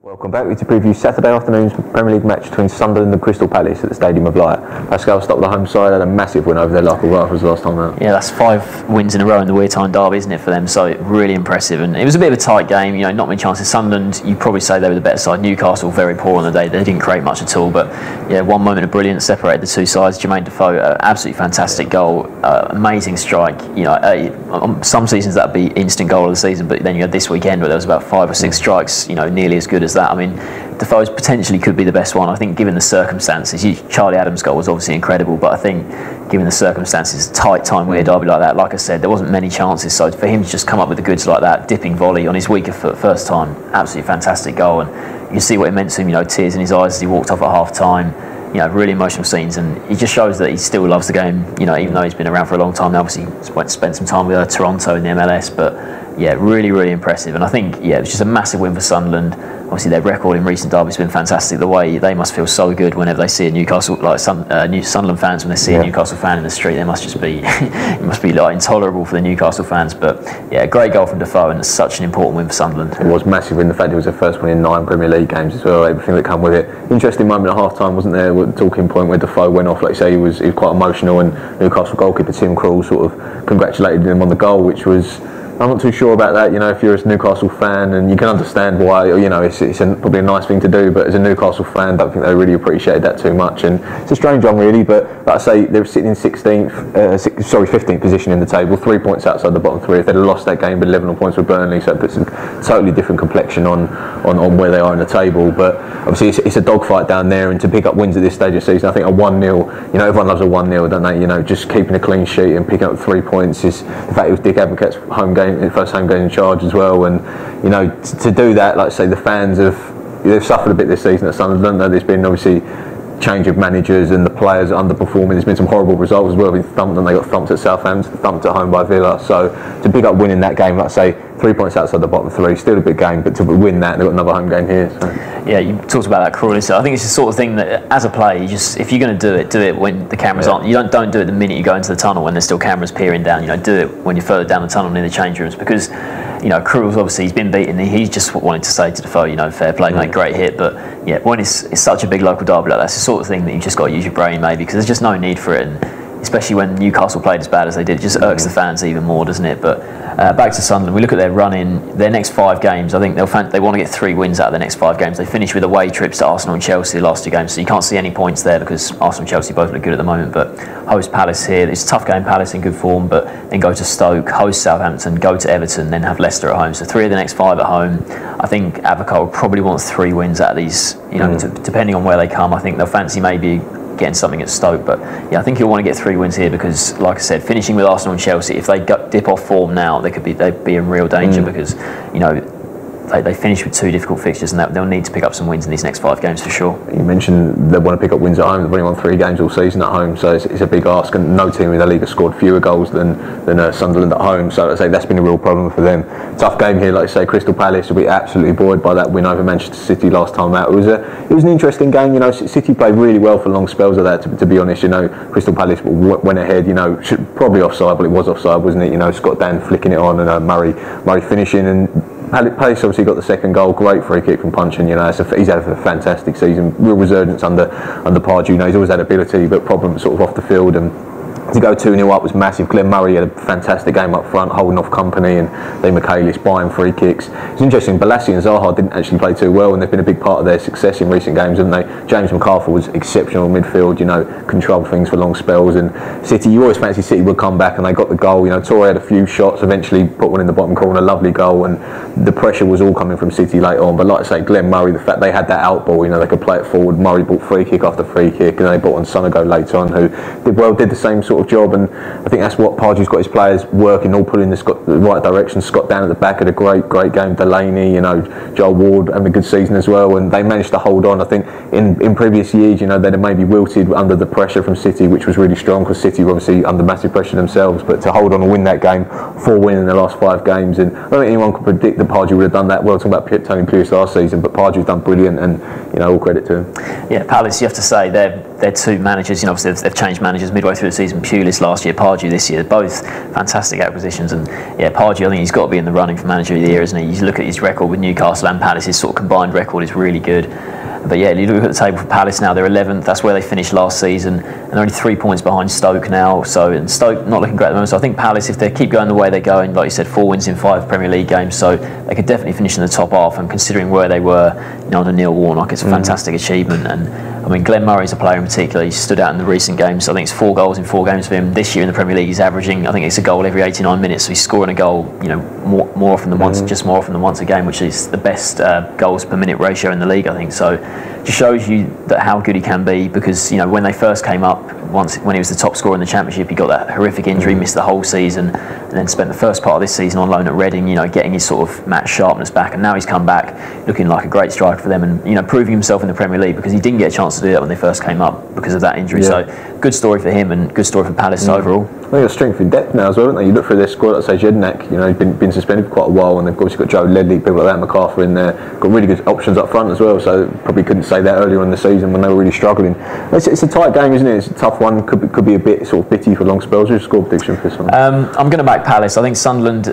Welcome back. We to preview Saturday afternoon's Premier League match between Sunderland and Crystal Palace at the Stadium of Light. Pascal stopped the home side, had a massive win over their local rivals last time out. Yeah, that's 5 wins in a row in the Wear Time derby, isn't it, for them? So really impressive. And it was a bit of a tight game, you know, not many chances. Sunderland, you'd probably say they were the better side. Newcastle, very poor on the day. They didn't create much at all. But yeah, one moment of brilliance separated the two sides. Jermaine Defoe, absolutely fantastic goal, amazing strike. You know, some seasons that'd be instant goal of the season, but then you had this weekend where there was about 5 or 6 strikes, you know, nearly as good as that. I mean, Defoe's potentially could be the best one. I think given the circumstances, Charlie Adams' goal was obviously incredible, but I think given the circumstances, tight time Weir derby like that, like I said, there wasn't many chances. So for him to just come up with the goods like that, dipping volley on his weaker foot first time, absolutely fantastic goal. And you can see what it meant to him, you know, tears in his eyes as he walked off at half time. You know, really emotional scenes, and he just shows that he still loves the game. You know, even though he's been around for a long time now, obviously spent some time with Toronto in the MLS, but yeah, really, really impressive. And I think, yeah, it was just a massive win for Sunderland. Obviously, their record in recent derbies has been fantastic. The way they must feel so good whenever they see a Newcastle, like Sunderland fans, when they see a Newcastle fan in the street, they must just be, it must be like intolerable for the Newcastle fans. But yeah, great goal from Defoe, and it's such an important win for Sunderland. It was massive in the fact it was their first win in 9 Premier League games as well. Everything that come with it. Interesting moment at half time, wasn't there? The talking point where Defoe went off, like you say, he was quite emotional, and Newcastle goalkeeper Tim Krul sort of congratulated him on the goal, which was. I'm not too sure about that, you know, if you're a Newcastle fan, and you can understand why, you know, it's probably a nice thing to do, but as a Newcastle fan, I don't think they really appreciated that too much, and it's a strange one really, but like I say, they're sitting in 15th position in the table, 3 points outside the bottom 3. If they'd have lost that game, but 11 points with Burnley, so it puts a totally different complexion on where they are in the table, but obviously it's a dogfight down there, and to pick up wins at this stage of the season, I think a 1-0, you know, everyone loves a 1-0, don't they, you know, just keeping a clean sheet and picking up 3 points is, in fact, it was Dick Advocate's first home game in charge as well, and you know, to do that, like I say, the fans they've suffered a bit this season at Sunderland. There's been obviously change of managers and the players are underperforming. There's been some horrible results as well. They've been thumped, and they got thumped at Southampton, thumped at home by Villa. So to pick up winning that game, like I say, 3 points outside the bottom 3, still a big game, but to win that, they've got another home game here. So. Yeah, you talked about that cruelly. So I think it's the sort of thing that, as a player, if you're going to do it when the cameras aren't. You don't do it the minute you go into the tunnel when there's still cameras peering down. You know, do it when you're further down the tunnel near the change rooms, because you know, Krul's obviously, he's been beaten. He's just wanted to say to Defoe, you know, fair play, mate, great hit. But yeah, when it's such a big local derby like that, it's the sort of thing that you've just got to use your brain maybe, because there's just no need for it. And especially when Newcastle played as bad as they did, it just irks the fans even more, doesn't it? But back to Sunderland, we look at their run in their next 5 games. I think they want to get 3 wins out of their next 5 games. They finish with away trips to Arsenal and Chelsea the last 2 games, so you can't see any points there because Arsenal and Chelsea both look good at the moment. But host Palace here, it's a tough game, Palace in good form, but then go to Stoke, host Southampton, go to Everton, then have Leicester at home. So 3 of the next 5 at home. I think Advocaat will probably want 3 wins out of these, you know, depending on where they come. I think they'll fancy maybe getting something at Stoke, but yeah, I think he'll want to get 3 wins here because, like I said, finishing with Arsenal and Chelsea, if they dip off form now, they'd be in real danger because, you know, they finish with 2 difficult fixtures, and they'll need to pick up some wins in these next 5 games for sure. You mentioned they want to pick up wins at home. They've only won 3 games all season at home, so it's a big ask, and no team in the league has scored fewer goals than Sunderland at home, so I'd say that's been a real problem for them. Tough game here, like I say, Crystal Palace will be absolutely buoyed by that win over Manchester City last time out. It was an interesting game, you know. City played really well for long spells of that, to be honest, you know. Crystal Palace went ahead, you know, probably offside, but it was offside, wasn't it? You know, Scott Dan flicking it on, and Murray finishing, and Palace obviously got the second goal, great free kick from Punchin, you know, he's had a fantastic season, real resurgence under Pardew, you know, he's always had ability but problems sort of off the field, and to go 2-0 up was massive. Glenn Murray had a fantastic game up front, holding off company, and Lee Michaelis buying free kicks. It's interesting, Balassi and Zaha didn't actually play too well, and they've been a big part of their success in recent games, haven't they? James McArthur was exceptional in midfield, you know, controlled things for long spells, and City, you always fancy City would come back, and they got the goal. You know, Torre had a few shots, eventually put one in the bottom corner, lovely goal, and the pressure was all coming from City later on. But like I say, Glenn Murray, the fact they had that out ball, you know, they could play it forward. Murray bought free kick after free kick, and they brought on Sonego later on, who did the same sort of job, and I think that's what Pardew's got his players working, all pulling the right direction. Scott down at the back had a great game. Delaney, you know, Joel Ward having a good season as well, and they managed to hold on. I think in previous years, you know, they'd have maybe wilted under the pressure from City, which was really strong because City were obviously under massive pressure themselves. But to hold on and win that game, 4 wins in the last 5 games, and I don't think anyone could predict that Pardew would have done that well. Talking about Tony Pulis last season, but Pardew's done brilliant, and you know, all credit to him. Yeah, Palace, you have to say their 2 managers, you know, obviously they've changed managers midway through the season. Pulis last year, Pardew this year. Both fantastic acquisitions, and yeah, Pardew, I think he's got to be in the running for manager of the year, isn't he? You look at his record with Newcastle and Palace, his sort of combined record is really good. But yeah, you look at the table for Palace now, they're 11th. That's where they finished last season, and only 3 points behind Stoke now. So, and Stoke not looking great at the moment. So I think Palace, if they keep going the way they're going, like you said, 4 wins in 5 Premier League games, so they could definitely finish in the top half. And considering where they were, under Neil Warnock, it's a fantastic achievement. And I mean, Glenn Murray's a player in particular. He stood out in the recent games. I think it's 4 goals in 4 games for him this year in the Premier League. He's averaging, I think it's a goal every 89 minutes. So he's scoring a goal, more often than once, just more often than once a game, which is the best goals per minute ratio in the league, I think. So just shows you that how good he can be, because when they first came up, when he was the top scorer in the Championship, he got that horrific injury, missed the whole season, and then spent the first part of this season on loan at Reading, getting his sort of match sharpness back, and now he's come back looking like a great striker for them, and proving himself in the Premier League, because he didn't get a chance to do that when they first came up because of that injury. So good story for him, and good story for Palace overall. I think a strength in depth now as well, haven't they? You look through their squad, like say Jednak, he's been suspended for quite a while, and they've obviously got Joe Ledley, people like that, MacArthur in there, got really good options up front as well, so probably couldn't say that earlier in the season when they were really struggling. It's a tight game, isn't it? It's a tough one, could be a bit sort of bitty for long spells. Who's your score prediction for this one? I'm going to back Palace. I think Sunderland,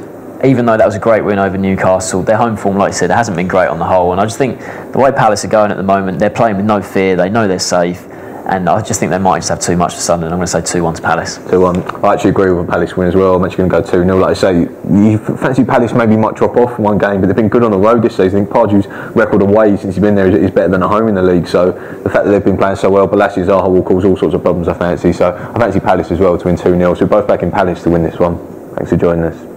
even though that was a great win over Newcastle, their home form, like I said, it hasn't been great on the whole, and I just think the way Palace are going at the moment, they're playing with no fear, they know they're safe, and I just think they might just have too much for Sunderland. I'm going to say 2-1 to Palace. 2-1. I actually agree with a Palace win as well. I'm actually going to go 2-0. Like I say, you fancy Palace maybe might drop off in one game, but they've been good on the road this season. I think Pardew's record away since he's been there is better than at home in the league. So the fact that they've been playing so well, Balassi Zaha will cause all sorts of problems, I fancy. So I fancy Palace as well to win 2-0. So we're both back in Palace to win this one. Thanks for joining us.